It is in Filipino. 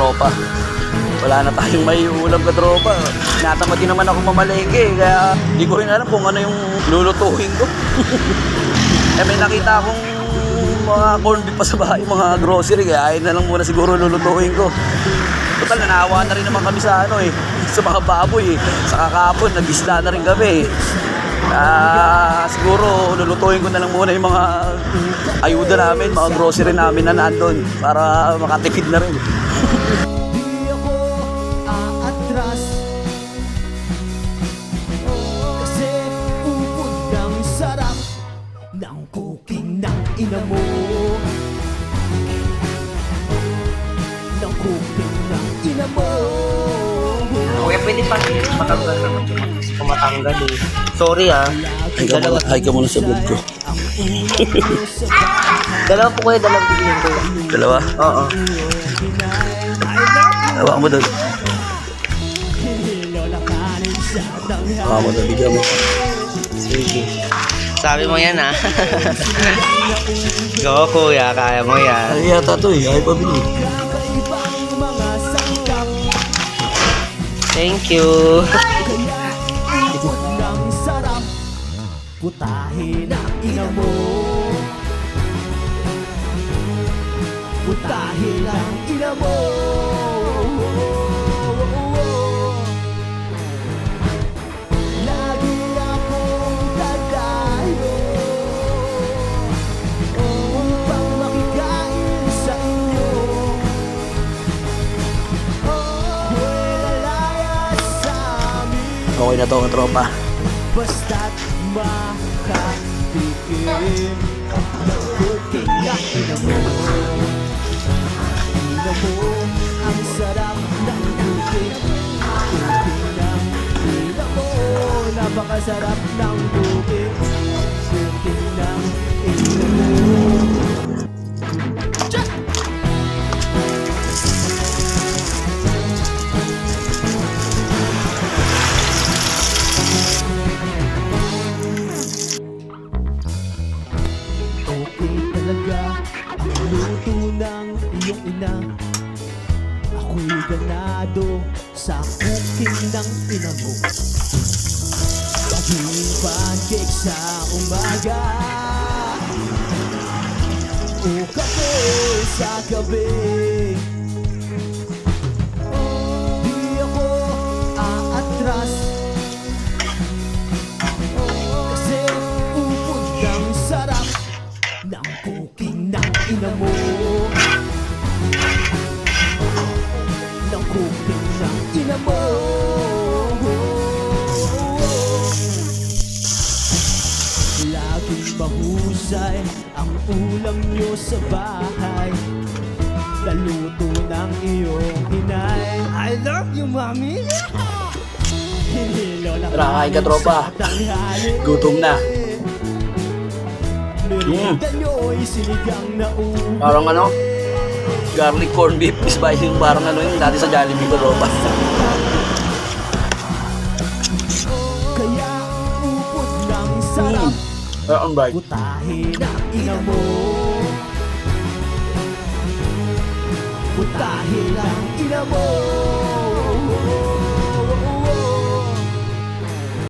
katropa. Wala na tayong may ulam katropa. Natamad din naman ako mamalengke, kaya hindi ko rin alam kung ano yung lulutuin ko. Eh, may nakita akong mga corned beef pa sa bahay, mga grocery, kaya ayun na lang muna siguro lulutuin ko. Total, nanawa na rin naman kami sa ano sa mga baboy Sa kakapon, nag-isda na rin kami siguro lulutuin ko na lang muna yung mga ayuda namin, mga grocery namin na nandun para makatipid na rin. Di ako aatras kasi upod ng sarap ng cooking ng ina mo. Ng cooking ng ina mo. Kuya, pwede pa matanggal naman yung kumatanggal eh. Sorry ah. Hi ka muna sa vlog ko. Dalawa po kuya, dalawang bigyan ko. Dalawa? Oo. Hawa mo doon. Hawa mo doon, bigyan mo. Sige. Sabi mo yan ah. Go kuya, kaya mo yan. Ay yata to ay pabili. Thank you. Putahin ang ina mo. Putahin ang ina mo. Lagi akong dadayo upang makikain sa inyo. Walayas sa amin. Okay na to katropa. Basta't makatikim ng cooking na ina mo. Ina mo, ang sarap ng cooking. Cooking ng ina mo. Napakasarap ng cooking. Cooking ng ina mo. Okay talaga ang luto ng iyong ina. Ako'y ganado sa cooking ng ina mo. Paging pancake sa umaga o kape sa gabi. Di ako aatras kasi upod ng sarap ng cooking ng ina mo. Ng cooking ng ina mo. Laging mahusay ang ulam nyo sa bahay. Naluto ng iyong inay. I love you, mommy. Tara, kain ka, tropa. Gutom na. Merienda nyo'y sinigang na ulo. Parang ano, garlic corned beef is spicy, parang ano yung dati sa Jollibee katropa. Kaya upod ng sarap. Ang bright. Putahin ang ina mo. Putahin ang ina mo.